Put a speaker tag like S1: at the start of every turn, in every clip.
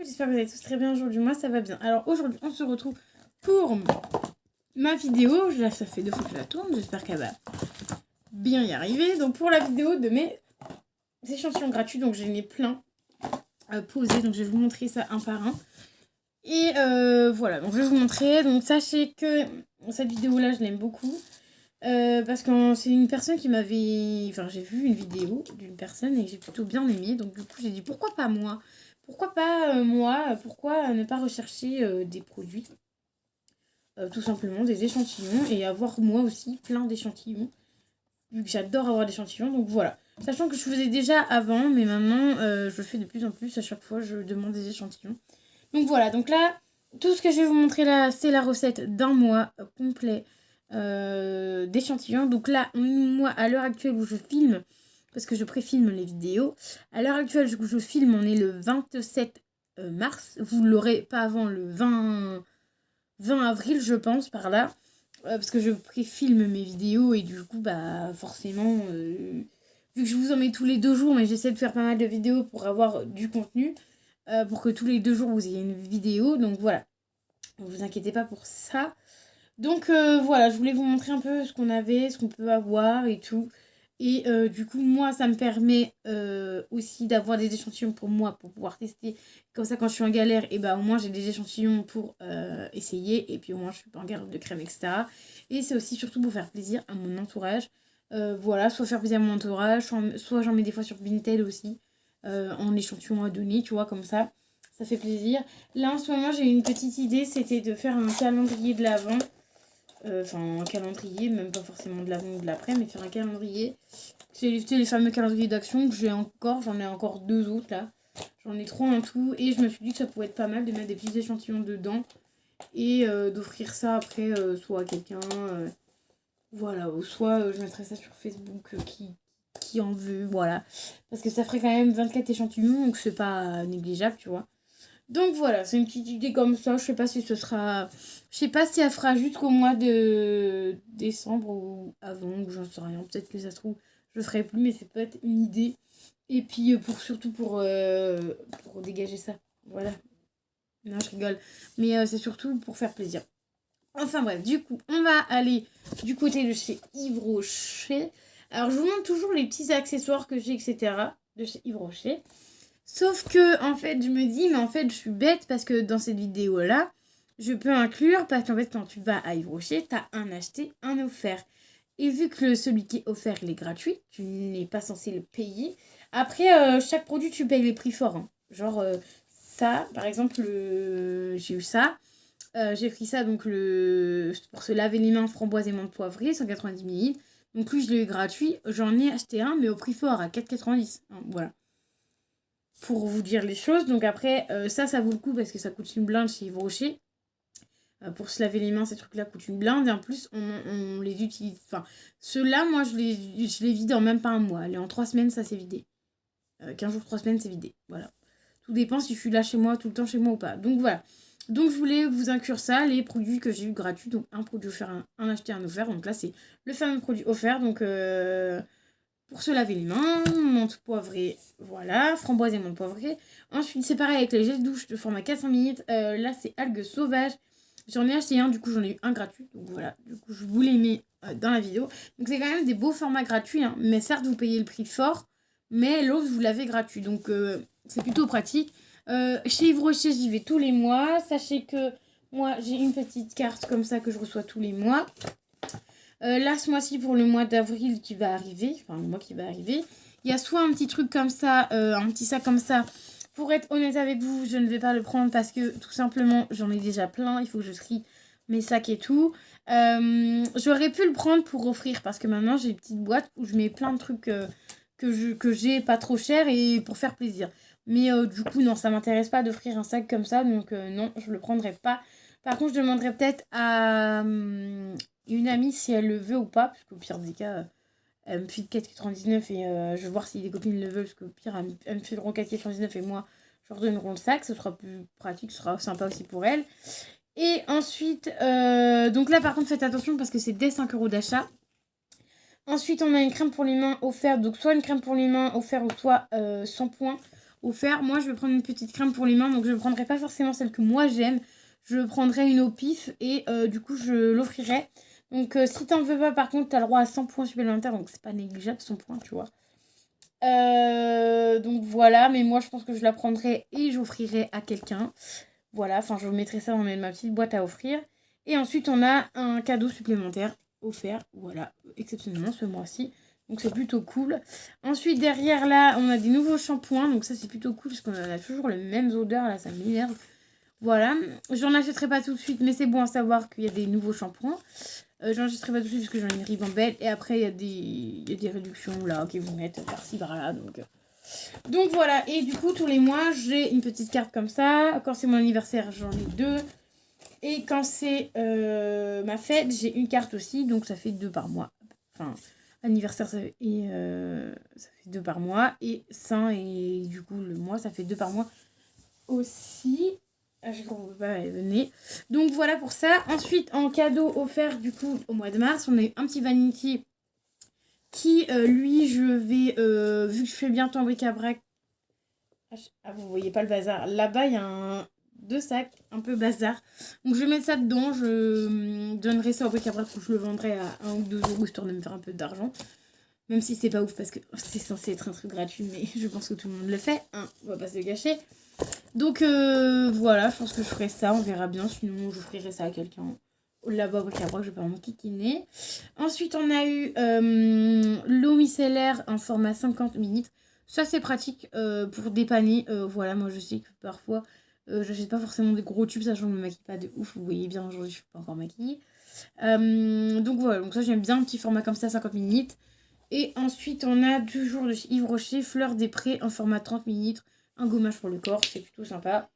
S1: j'espère que vous allez tous très bien aujourd'hui. Moi, ça va bien. Alors aujourd'hui, on se retrouve pour ma vidéo. Là, ça fait 2 fois que je la tourne. J'espère qu'elle va bien y arriver. Donc pour la vidéo de mes échantillons gratuits, donc j'en ai plein posés. Donc je vais vous montrer ça un par un. Et voilà, donc je vais vous montrer. Donc sachez que cette vidéo-là, je l'aime beaucoup. Parce que c'est une personne qui m'avait... Enfin, j'ai vu une vidéo d'une personne et j'ai plutôt bien aimé. Donc du coup, j'ai dit pourquoi pas moi? Pourquoi pas moi? Pourquoi ne pas rechercher des produits? Tout simplement, des échantillons et avoir moi aussi plein d'échantillons. Vu que j'adore avoir des échantillons, donc voilà. Sachant que je faisais déjà avant, mais maintenant, je le fais de plus en plus. À chaque fois, je demande des échantillons. Donc voilà, donc là, tout ce que je vais vous montrer là, c'est la recette d'un mois complet d'échantillons. Donc là, moi, à l'heure actuelle où je filme, parce que je préfilme les vidéos, à l'heure actuelle où je filme, on est le 27 mars. Vous l'aurez pas avant le 20 avril, je pense, par là. Parce que je préfilme mes vidéos et du coup, bah forcément, vu que je vous en mets tous les 2 jours, mais j'essaie de faire pas mal de vidéos pour avoir du contenu, pour que tous les 2 jours vous ayez une vidéo. Donc voilà, ne vous inquiétez pas pour ça. Donc voilà, je voulais vous montrer un peu ce qu'on avait, ce qu'on peut avoir et tout. Et du coup, moi, ça me permet aussi d'avoir des échantillons pour moi, pour pouvoir tester. Comme ça, quand je suis en galère, et bah au moins j'ai des échantillons pour essayer. Et puis au moins, je suis pas en galère de crème, etc. Et c'est aussi surtout pour faire plaisir à mon entourage. Voilà, soit faire plaisir à mon entourage, soit j'en mets des fois sur Vinted aussi, en échantillon à donner, tu vois, comme ça. Ça fait plaisir. Là, en ce moment, j'ai une petite idée, c'était de faire un calendrier de l'Avent. Enfin, un calendrier, même pas forcément de l'avant ou de l'après, mais faire un calendrier. C'est les fameux calendriers d'action que j'ai encore. J'en ai encore 2 autres là. J'en ai 3 en tout. Et je me suis dit que ça pouvait être pas mal de mettre des petits échantillons dedans. Et d'offrir ça après, soit à quelqu'un. Voilà. Ou soit je mettrais ça sur Facebook qui en veut. Voilà. Parce que ça ferait quand même 24 échantillons. Donc c'est pas négligeable, tu vois. Donc voilà, c'est une petite idée comme ça. Je sais pas si ce sera... Je sais pas si elle fera jusqu'au mois de décembre ou avant, ou j'en sais rien. Peut-être que ça se trouve, je le ferai plus, mais c'est peut-être une idée. Et puis surtout pour dégager ça. Voilà. Non, je rigole. Mais c'est surtout pour faire plaisir. Enfin bref, du coup, on va aller du côté de chez Yves Rocher. Alors je vous montre toujours les petits accessoires que j'ai, etc. de chez Yves Rocher. Sauf que, en fait, je me dis, mais en fait, je suis bête parce que dans cette vidéo-là, je peux inclure, parce qu'en fait, quand tu vas à Yves Rocher, t'as un acheté, un offert. Et vu que celui qui est offert, il est gratuit, tu n'es pas censé le payer. Après, chaque produit, tu payes les prix forts. Hein. Genre, ça, par exemple, j'ai eu ça. J'ai pris ça, donc, pour se laver les mains, framboise et menthe poivrée, 190 ml. Donc, lui, je l'ai eu gratuit. J'en ai acheté un, mais au prix fort, à 4,90. Hein, voilà. Pour vous dire les choses. Donc après, ça vaut le coup parce que ça coûte une blinde chez Yves Rocher. Pour se laver les mains, ces trucs-là coûtent une blinde. Et en plus, on les utilise. Enfin, ceux-là, moi, je les vide en même pas un mois. Allez, en 3 semaines, ça c'est vidé. 15 jours, 3 semaines, c'est vidé. Voilà. Tout dépend si je suis là chez moi, tout le temps chez moi ou pas. Donc voilà. Donc je voulais vous inclure ça, les produits que j'ai eu gratuits. Donc un produit offert, un acheté, un offert. Donc là, c'est le fameux produit offert. Donc... pour se laver les mains, menthe poivrée, voilà, framboise et menthe poivrée. Ensuite, c'est pareil avec les gels douche de format 400 ml. Là, c'est algues sauvages. J'en ai acheté un, du coup, j'en ai eu un gratuit. Donc voilà, du coup, je vous les mets dans la vidéo. Donc c'est quand même des beaux formats gratuits. Hein. Mais certes, vous payez le prix fort, mais l'autre, vous l'avez gratuit. Donc c'est plutôt pratique. Chez Yves Rocher, j'y vais tous les mois. Sachez que moi, j'ai une petite carte comme ça que je reçois tous les mois. Là, ce mois-ci, pour le mois d'avril qui va arriver, enfin le mois qui va arriver, il y a soit un petit truc comme ça, un petit sac comme ça. Pour être honnête avec vous, je ne vais pas le prendre parce que tout simplement, j'en ai déjà plein. Il faut que je trie mes sacs et tout. J'aurais pu le prendre pour offrir parce que maintenant, j'ai une petite boîte où je mets plein de trucs que j'ai pas trop cher et pour faire plaisir. Mais du coup, non, ça m'intéresse pas d'offrir un sac comme ça. Donc non, je le prendrai pas. Par contre, je demanderai peut-être à une amie si elle le veut ou pas, parce qu'au pire des cas, elle me file 4,99 et je vais voir si des copines le veulent, parce qu'au pire, elle me fileront 4,99 et moi, je leur donnerai le sac, ce sera plus pratique, ce sera sympa aussi pour elle. Et ensuite, donc là par contre, faites attention parce que c'est dès 5 € d'achat. Ensuite, on a une crème pour les mains offerte, donc soit une crème pour les mains offerte ou soit shampoing offert. Moi, je vais prendre une petite crème pour les mains, donc je ne prendrai pas forcément celle que moi j'aime. Je prendrai une au pif et du coup, je l'offrirai. Donc, si t'en veux pas, par contre, t'as le droit à 100 points supplémentaires, donc c'est pas négligeable 100 points, tu vois. Donc voilà, mais moi, je pense que je la prendrai et j'offrirai à quelqu'un. Voilà, enfin, je vous mettrai ça dans ma petite boîte à offrir. Et ensuite, on a un cadeau supplémentaire offert, voilà, exceptionnellement ce mois-ci. Donc c'est plutôt cool. Ensuite, derrière là, on a des nouveaux shampoings. Donc ça, c'est plutôt cool parce qu'on a toujours les mêmes odeurs. Là, ça m'énerve. Voilà. J'en achèterai pas tout de suite, mais c'est bon à savoir qu'il y a des nouveaux shampoings. J'en achèterai pas tout de suite parce que j'en ai une ribambelle. Et après, il y a des réductions là qui vont mettre par-ci, par-là. Donc voilà. Et du coup, tous les mois, j'ai une petite carte comme ça. Quand c'est mon anniversaire, j'en ai 2. Et quand c'est ma fête, j'ai une carte aussi. Donc ça fait 2 par mois. Enfin... anniversaire ça fait 2 par mois et Saint et du coup le mois ça fait 2 par mois aussi. Je comprends pas venir. Donc voilà pour ça. Ensuite en cadeau offert du coup au mois de mars on a eu un petit vanity qui lui je vais vu que je fais bientôt un bric-à-brac. Vous voyez pas le bazar là-bas, il y a 2 sacs un peu bazar, donc je vais mettre ça dedans. Je donnerai ça au bric-à-brac ou je le vendrai à 1 ou 2 euros histoire de me faire un peu d'argent, même si c'est pas ouf parce que c'est censé être un truc gratuit, mais je pense que tout le monde le fait, hein, on va pas se le gâcher. Donc voilà, je pense que je ferai ça, on verra bien, sinon je ferai ça à quelqu'un là-bas au bric-à-brac, je vais pas m'enquiquiner. Ensuite on a eu l'eau micellaire en format 50 ml. Ça c'est pratique pour dépanner. Voilà, moi je sais que parfois j'achète pas forcément des gros tubes, sachant que je me maquille pas de ouf. Vous voyez bien, aujourd'hui je suis pas encore maquillée. Donc voilà, donc ça j'aime bien un petit format comme ça, 50 ml. Et ensuite on a toujours de chez Yves Rocher, Fleur des Prés en format 30 ml. Un gommage pour le corps, c'est plutôt sympa.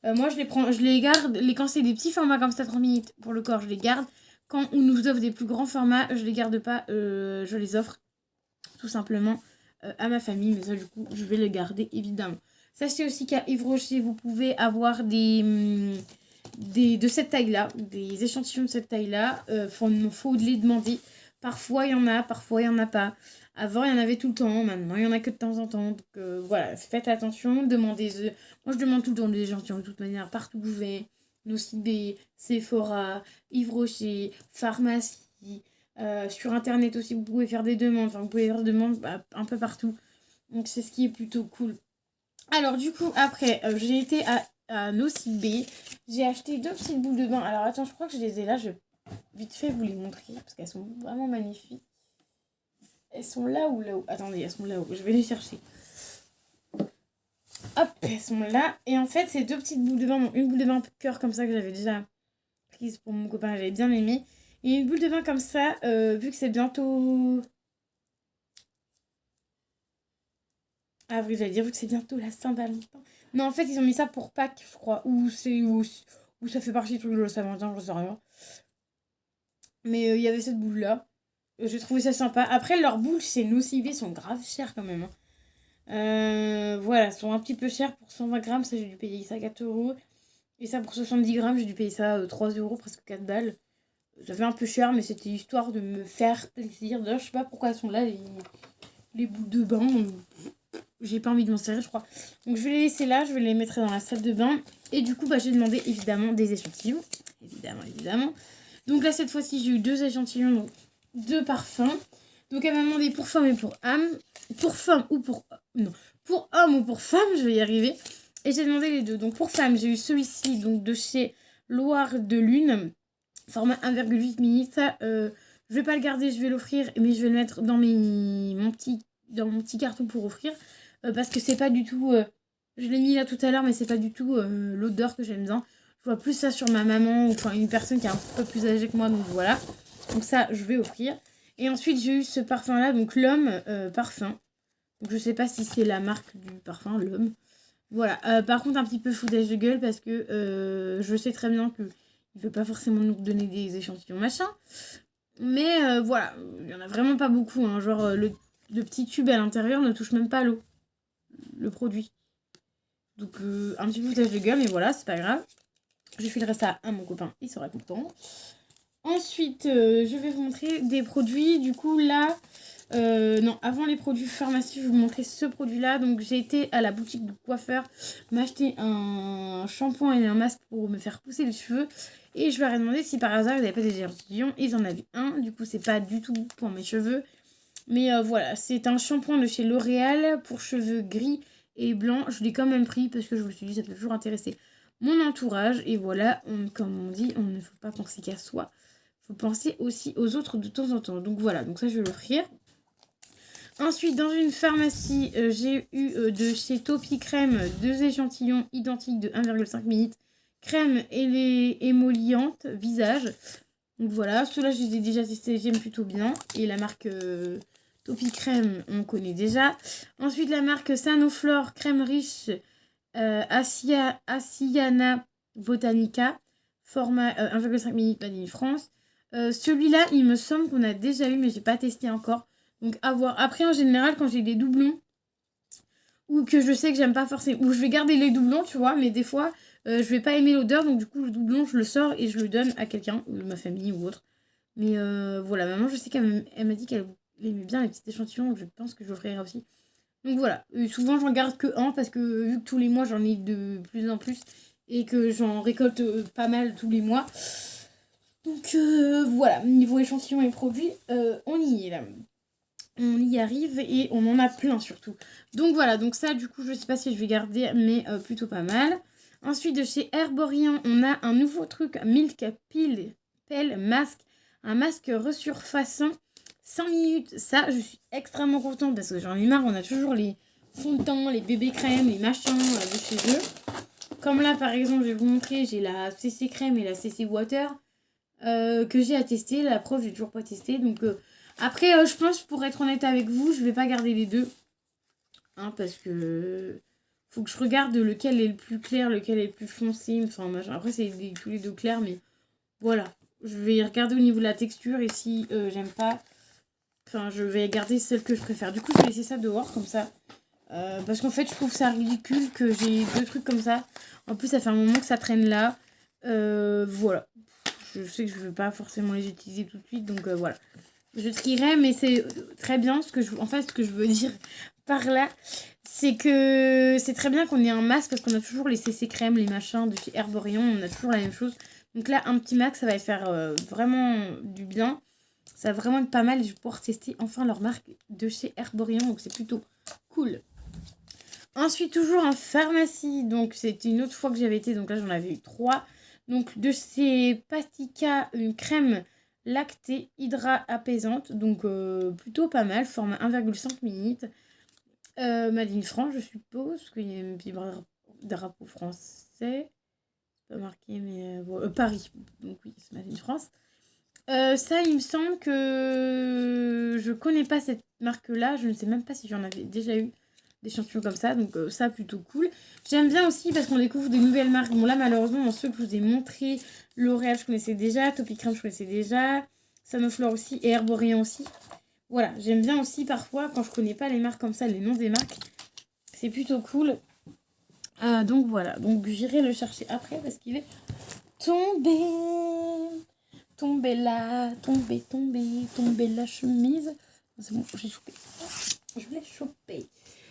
S1: Moi je les prends, je les garde. Quand c'est des petits formats comme ça, 30 minutes pour le corps, je les garde. Quand on nous offre des plus grands formats, je les garde pas, je les offre tout simplement à ma famille. Mais ça du coup, je vais les garder évidemment. Sachez aussi qu'à Yves Rocher, vous pouvez avoir de cette taille-là, des échantillons de cette taille-là. Faut les demander. Parfois il y en a, parfois il y en a pas. Avant, il y en avait tout le temps, maintenant, il y en a que de temps en temps. Donc voilà, faites attention, demandez-eux. Moi, je demande tout le temps des échantillons de toute manière, partout où je vais. Nocibé, Sephora, Yves Rocher, pharmacie. Sur internet aussi, vous pouvez faire des demandes. Enfin, vous pouvez faire des demandes un peu partout. Donc, c'est ce qui est plutôt cool. Alors, du coup, après, j'ai été à Nocibé. J'ai acheté 2 petites boules de bain. Alors, attends, je crois que je les ai là. Je vais vite fait vous les montrer parce qu'elles sont vraiment magnifiques. Elles sont là ou là-haut? Attendez, elles sont là-haut. Je vais les chercher. Hop, elles sont là. Et en fait, c'est 2 petites boules de bain. Donc, une boule de bain cœur comme ça que j'avais déjà prise pour mon copain. J'avais bien aimé. Et une boule de bain comme ça, vu que c'est bientôt... avril, j'allais dire, vu que c'est bientôt la Saint-Valentin. Non, en fait, ils ont mis ça pour Pâques, je crois. Ou ça fait partie du truc de la Saint-Valentin, je sais rien. Mais il y avait cette boule-là. J'ai trouvé ça sympa. Après, leurs boules chez Nocibé sont grave chères quand même. Voilà, elles sont un petit peu chères pour 120 grammes. Ça, j'ai dû payer ça 4 euros. Et ça, pour 70 grammes, j'ai dû payer ça 3 euros, presque 4 balles. Ça fait un peu cher, mais c'était histoire de me faire plaisir. D'ailleurs, je sais pas pourquoi elles sont là, les boules de bain. J'ai pas envie de m'en servir, je crois. Donc, je vais les laisser là. Je vais les mettre dans la salle de bain. Et du coup, j'ai demandé évidemment des échantillons. Évidemment. Donc là, cette fois-ci, j'ai eu 2 échantillons. Donc 2 parfums. Donc elle m'a demandé pour femme et pour âme. Pour femme ou pour... Non. Pour homme ou pour femme, je vais y arriver. Et j'ai demandé les 2. Donc pour femme, j'ai eu celui-ci donc de chez Loire de Lune. Format 1,8 ml. Ça, je vais pas le garder, je vais l'offrir. Mais je vais le mettre dans mon petit carton pour offrir. Parce que c'est pas du tout... je l'ai mis là tout à l'heure, mais c'est pas du tout l'odeur que j'aime bien. Je vois plus ça sur ma maman ou enfin une personne qui est un peu plus âgée que moi. Donc voilà. Donc ça, je vais offrir. Et ensuite, j'ai eu ce parfum-là, donc l'homme parfum. Donc je sais pas si c'est la marque du parfum, l'homme. Voilà. Par contre, un petit peu foutage de gueule parce que je sais très bien qu'il ne veut pas forcément nous donner des échantillons machin. Mais voilà, il n'y en a vraiment pas beaucoup. Hein. Genre, le petit tube à l'intérieur ne touche même pas l'eau. Le produit. Donc, un petit peu foutage de gueule, mais voilà, c'est pas grave. Je filerai ça à mon copain, il sera content. Ensuite, je vais vous montrer des produits. Du coup, là, Non, avant les produits pharmacie, je vais vous montrer ce produit-là. Donc, j'ai été à la boutique de coiffeur m'acheter un shampoing et un masque pour me faire pousser les cheveux. Et je leur ai demandé si par hasard ils n'avaient pas des échantillons. Ils en avaient un. Du coup, c'est pas du tout pour mes cheveux. Mais voilà, c'est un shampoing de chez L'Oréal pour cheveux gris et blancs. Je l'ai quand même pris parce que je me suis dit ça peut toujours intéresser mon entourage. Et voilà, comme on dit, on ne faut pas penser qu'à soi. Il faut penser aussi aux autres de temps en temps. Donc voilà, donc ça je vais l'offrir. Ensuite, dans une pharmacie, j'ai eu de chez Topi Crème 2 échantillons identiques de 1,5 ml. Crème et les émollientes visage. Donc voilà, ceux-là, je les ai déjà testés, j'aime plutôt bien. Et la marque Topi Crème, on connaît déjà. Ensuite, la marque Sanoflore Crème Riche Asiana Botanica, format 1,5 ml Made in France. Celui-là, il me semble qu'on a déjà eu, mais j'ai pas testé encore. Donc à voir. Après, en général, quand j'ai des doublons, ou que je sais que j'aime pas forcément, ou je vais garder les doublons, tu vois, mais des fois, je vais pas aimer l'odeur, donc du coup, le doublon, je le sors et je le donne à quelqu'un, ou ma famille ou autre. Mais voilà, maman, je sais qu'elle m'a dit qu'elle aimait bien les petits échantillons, donc je pense que j'offrirai aussi. Donc voilà, souvent j'en garde que un, parce que vu que tous les mois j'en ai de plus en plus, et que j'en récolte pas mal tous les mois. Donc voilà, niveau échantillons et produits, on y est là. On y arrive et on en a plein surtout. Donc voilà, donc ça du coup je sais pas si je vais garder, mais plutôt pas mal. Ensuite de chez Herborian, on a un nouveau truc, Milk Peel Masque. Un masque resurfaçant 5 minutes. Ça je suis extrêmement contente parce que j'en ai marre, on a toujours les fonds de teint, les bébés crèmes, les machins de chez eux. Comme là par exemple je vais vous montrer, j'ai la CC crème et la CC water que j'ai à tester. La preuve j'ai toujours pas testé, donc... Après, je pense, pour être honnête avec vous, je vais pas garder les deux. Hein, parce que faut que je regarde lequel est le plus clair, lequel est le plus foncé. Enfin, machin. Après, c'est tous les deux clairs, mais voilà. Je vais regarder au niveau de la texture et si j'aime pas, enfin, je vais garder celle que je préfère. Du coup, je vais laisser ça dehors, comme ça. Parce qu'en fait, je trouve ça ridicule que j'ai deux trucs comme ça. En plus, ça fait un moment que ça traîne là. Voilà. Je sais que je ne veux pas forcément les utiliser tout de suite, donc voilà. Je trierai, mais c'est très bien. Ce que je veux dire par là, c'est que c'est très bien qu'on ait un masque parce qu'on a toujours les CC crème, les machins de chez Herborian. On a toujours la même chose. Donc là, un petit masque, ça va faire vraiment du bien. Ça va vraiment être pas mal. Et je vais pouvoir tester enfin leur marque de chez Herborian. Donc c'est plutôt cool. Ensuite, toujours en pharmacie. Donc c'était une autre fois que j'avais été. Donc là, j'en avais eu 3. Donc de chez Pastica, une crème lactée hydra apaisante, donc plutôt pas mal, format 1,5 ml. Made in France, je suppose, parce qu'il y a un petit drapeau français. C'est pas marqué, mais Paris, donc oui, c'est Made in France. Ça, il me semble que je connais pas cette marque-là, je ne sais même pas si j'en avais déjà eu des champions comme ça, donc ça plutôt cool. J'aime bien aussi parce qu'on découvre des nouvelles marques. Bon là malheureusement dans ceux que je vous ai montré, L'Oréal je connaissais déjà, Topi Crème je connaissais déjà, Sanoflore aussi et Herborian aussi. Voilà, j'aime bien aussi parfois quand je connais pas les marques comme ça, les noms des marques. C'est plutôt cool. Donc voilà, donc j'irai le chercher après parce qu'il est tombé. Tombé là, tombé la chemise. C'est bon, j'ai chopé. Je l'ai chopé.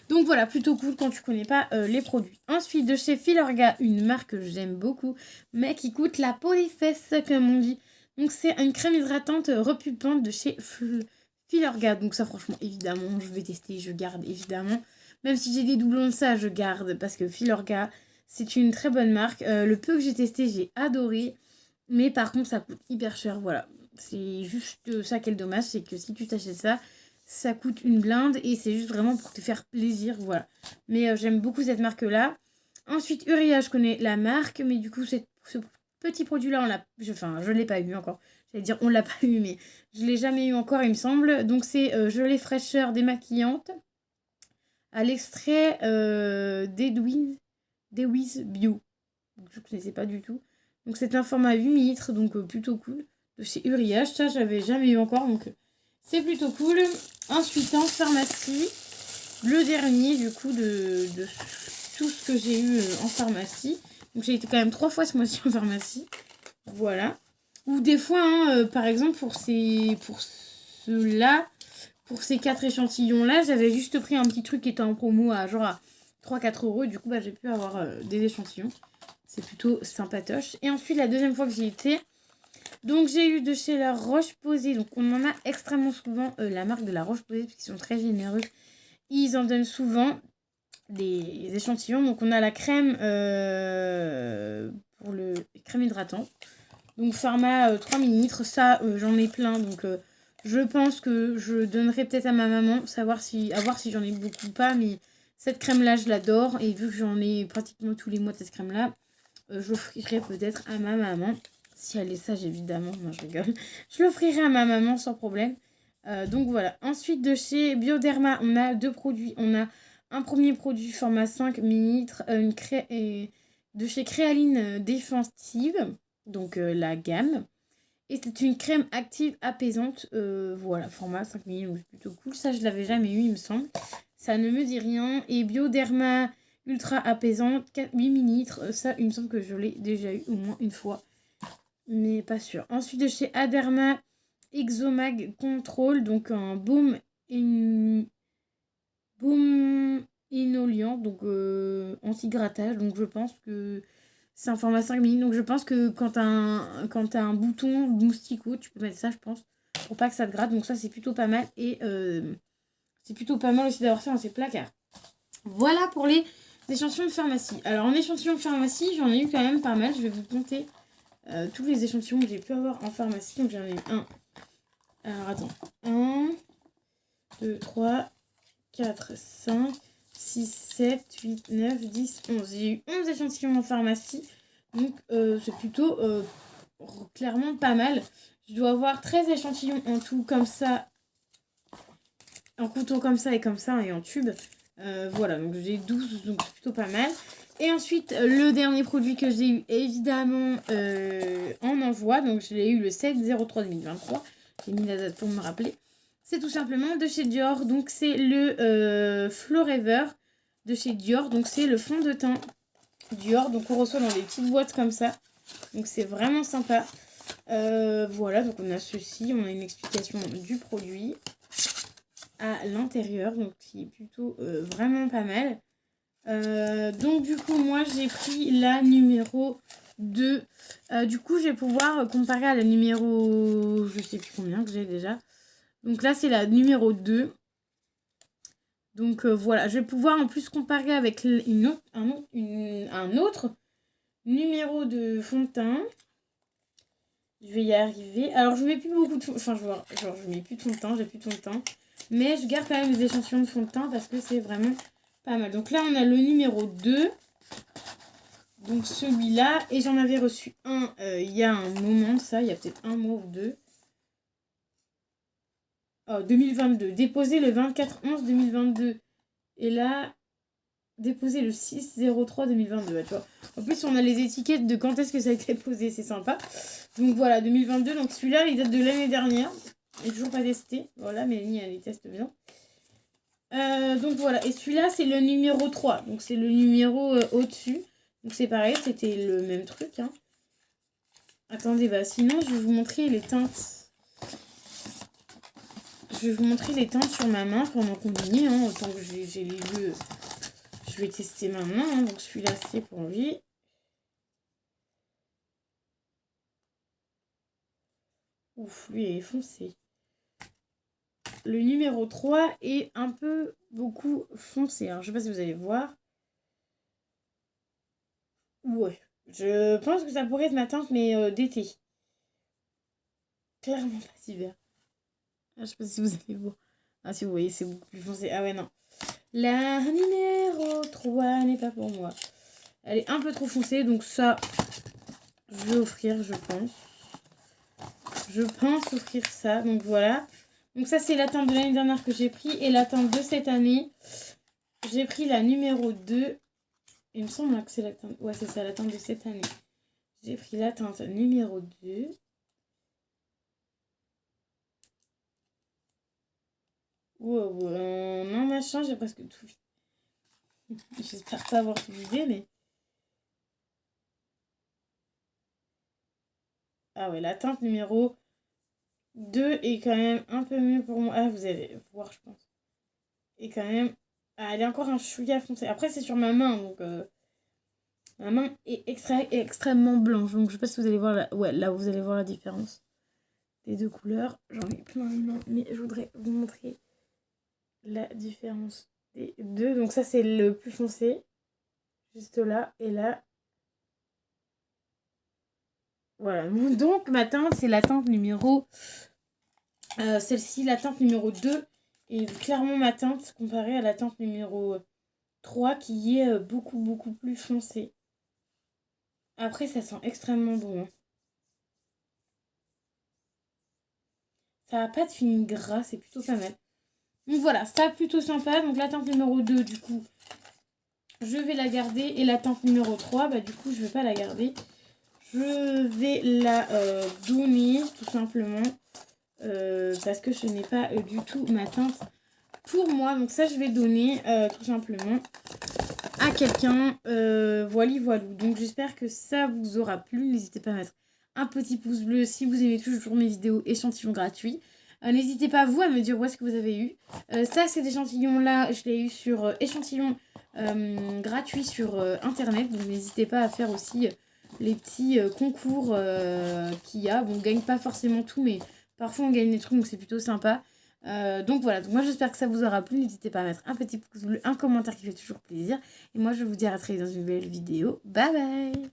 S1: Donc voilà, plutôt cool quand tu connais pas les produits. Ensuite, de chez Filorga, une marque que j'aime beaucoup, mais qui coûte la peau des fesses, comme on dit. Donc c'est une crème hydratante repulpante de chez Filorga. Donc ça, franchement, évidemment, je vais tester, je garde, évidemment. Même si j'ai des doublons de ça, je garde, parce que Filorga, c'est une très bonne marque. Le peu que j'ai testé, j'ai adoré. Mais par contre, ça coûte hyper cher, voilà. C'est juste ça qui est le dommage, c'est que si tu t'achètes ça, ça coûte une blinde et c'est juste vraiment pour te faire plaisir, voilà. Mais j'aime beaucoup cette marque-là. Ensuite, Uria, je connais la marque, mais du coup, ce petit produit-là, je l'ai pas eu encore. J'allais dire, on l'a pas eu, mais je l'ai jamais eu encore, il me semble. Donc, c'est gelée fraîcheur démaquillante à l'extrait d'Ewiz Bio. Donc, je ne connaissais pas du tout. Donc, c'est un format 8 ml, donc plutôt cool. De chez Uriage, ça, j'avais jamais eu encore, donc c'est plutôt cool. Ensuite, en pharmacie, le dernier, du coup, de tout ce que j'ai eu en pharmacie. Donc, j'ai été quand même 3 fois ce mois-ci en pharmacie. Voilà. Ou des fois, hein, par exemple, pour ceux-là, pour ces 4 échantillons-là, j'avais juste pris un petit truc qui était en promo à genre à 3-4 euros. Et du coup, j'ai pu avoir des échantillons. C'est plutôt sympatoche. Et ensuite, la deuxième fois que j'y étais, donc j'ai eu de chez la Roche-Posay. Donc on en a extrêmement souvent, la marque de la Roche-Posay, parce qu'ils sont très généreux. Ils en donnent souvent des échantillons. Donc on a la crème pour le crème hydratante. Donc Pharma 3 ml. Ça, j'en ai plein. Donc je pense que je donnerai peut-être à ma maman. À voir si j'en ai beaucoup ou pas. Mais cette crème-là, je l'adore. Et vu que j'en ai pratiquement tous les mois de cette crème-là, je l'offrirai peut-être à ma maman. Si elle est sage, évidemment. Non, je rigole. Je l'offrirai à ma maman sans problème. Donc voilà. Ensuite, de chez Bioderma, on a 2 produits. On a un premier produit format 5 ml. De chez Créaline Défensive. Donc la gamme. Et c'est une crème active apaisante. Voilà, format 5 ml. Donc c'est plutôt cool. Ça, je l'avais jamais eu, il me semble. Ça ne me dit rien. Et Bioderma ultra apaisante, 8 ml. Ça, il me semble que je l'ai déjà eu au moins une fois. Mais pas sûr. Ensuite, de chez Aderma, Exomag Control. Donc un baume émollient. Donc anti-grattage. Donc je pense que c'est un format 5 ml. Donc je pense que quand t'as un bouton moustiquot, tu peux mettre ça, je pense. Pour pas que ça te gratte. Donc ça, c'est plutôt pas mal. Et c'est plutôt pas mal aussi d'avoir ça dans ses placards. Voilà pour les échantillons de pharmacie. Alors en échantillon de pharmacie, j'en ai eu quand même pas mal. Je vais vous compter tous les échantillons que j'ai pu avoir en pharmacie. Donc j'en ai eu un. Alors attends. 1, 2, 3, 4, 5, 6, 7, 8, 9, 10, 11. J'ai eu 11 échantillons en pharmacie. Donc c'est plutôt clairement pas mal. Je dois avoir 13 échantillons en tout comme ça. En couteau comme ça et en tube. Voilà, donc j'ai 12, donc c'est plutôt pas mal. Et ensuite, le dernier produit que j'ai eu, évidemment, en envoi. Donc je l'ai eu le 7/03/2023. J'ai mis la date pour me rappeler. C'est tout simplement de chez Dior. Donc c'est le Forever de chez Dior. Donc c'est le fond de teint Dior. Donc on reçoit dans des petites boîtes comme ça. Donc c'est vraiment sympa. Voilà, donc on a ceci. On a une explication du produit à l'intérieur, donc qui est plutôt vraiment pas mal. Donc du coup moi j'ai pris la numéro 2. Du coup je vais pouvoir comparer à la numéro, je sais plus combien que j'ai déjà. Donc là c'est la numéro 2. Donc voilà, je vais pouvoir en plus comparer avec un autre numéro de fond de teint. Je vais y arriver. Alors je mets plus beaucoup de fond, enfin je mets plus de fond de teint, j'ai plus de fond de teint. Mais je garde quand même les échantillons de fond de teint parce que c'est vraiment pas mal. Donc là, on a le numéro 2. Donc celui-là. Et j'en avais reçu un il y a un moment, ça. Il y a peut-être un mois ou deux. Oh, 2022. Déposé le 24/11/2022. Et là, déposé le 6/03/2022. Ouais, tu vois. En plus, on a les étiquettes de quand est-ce que ça a été posé. C'est sympa. Donc voilà, 2022. Donc celui-là, il date de l'année dernière. Il n'est toujours pas testé. Voilà, Mélanie, elle les teste bien. Donc voilà, et celui-là c'est le numéro 3, donc c'est le numéro au-dessus. Donc c'est pareil, c'était le même truc. Hein. Attendez, sinon je vais vous montrer les teintes. Je vais vous montrer les teintes sur ma main pendant qu'on y est. Hein, autant que j'ai les deux. Je vais tester maintenant. Hein, donc celui-là c'est pour lui. Ouf, lui il est foncé. Le numéro 3 est un peu beaucoup foncé. Alors je sais pas si vous allez voir. Ouais. Je pense que ça pourrait être ma teinte, mais d'été. Clairement pas d'hiver. Ah, je sais pas si vous allez voir. Ah, si vous voyez, c'est beaucoup plus foncé. Ah ouais, non. La numéro 3 n'est pas pour moi. Elle est un peu trop foncée, donc ça, je vais offrir, je pense. Je pense offrir ça, donc voilà. Donc ça, c'est la teinte de l'année dernière que j'ai pris. Et la teinte de cette année, j'ai pris la numéro 2. Il me semble que c'est la teinte... Ouais, c'est ça, la teinte de cette année. J'ai pris la teinte numéro 2. Wow, non, machin, j'ai presque tout vu. J'espère pas avoir tout vidé, mais... Ah ouais, la teinte numéro 2 est quand même un peu mieux pour moi. Ah, vous allez voir, je pense. Et quand même... Ah, elle est encore un chouïa foncé. Après, c'est sur ma main, donc... Ma main est extrêmement blanche. Donc, je sais pas si vous allez voir... Ouais, là, vous allez voir la différence des deux couleurs. J'en ai plein les mains, mais je voudrais vous montrer la différence des deux. Donc, ça, c'est le plus foncé. Juste là. Et là... Voilà. Donc, ma teinte, c'est la teinte numéro... celle-ci, la teinte numéro 2, est clairement ma teinte comparée à la teinte numéro 3 qui est beaucoup plus foncée. Après, ça sent extrêmement bon. Hein. Ça n'a pas de fini gras, c'est plutôt pas mal. Donc voilà, ça plutôt sympa. Donc la teinte numéro 2, du coup, je vais la garder. Et la teinte numéro 3, bah du coup, je vais pas la garder. Je vais la donner, tout simplement. Parce que ce n'est pas du tout ma teinte pour moi. Donc ça, je vais donner tout simplement à quelqu'un. Voilà. Donc j'espère que ça vous aura plu. N'hésitez pas à mettre un petit pouce bleu si vous aimez toujours mes vidéos échantillons gratuits. N'hésitez pas, vous, à me dire où est-ce que vous avez eu. Ça, cet échantillon-là, je l'ai eu sur échantillon gratuit sur Internet. Donc n'hésitez pas à faire aussi les petits concours qu'il y a. Bon, on ne gagne pas forcément tout, mais parfois on gagne des trucs, donc c'est plutôt sympa. Donc voilà, donc moi j'espère que ça vous aura plu. N'hésitez pas à mettre un petit pouce bleu, un commentaire qui fait toujours plaisir. Et moi je vous dis à très vite dans une nouvelle vidéo. Bye bye!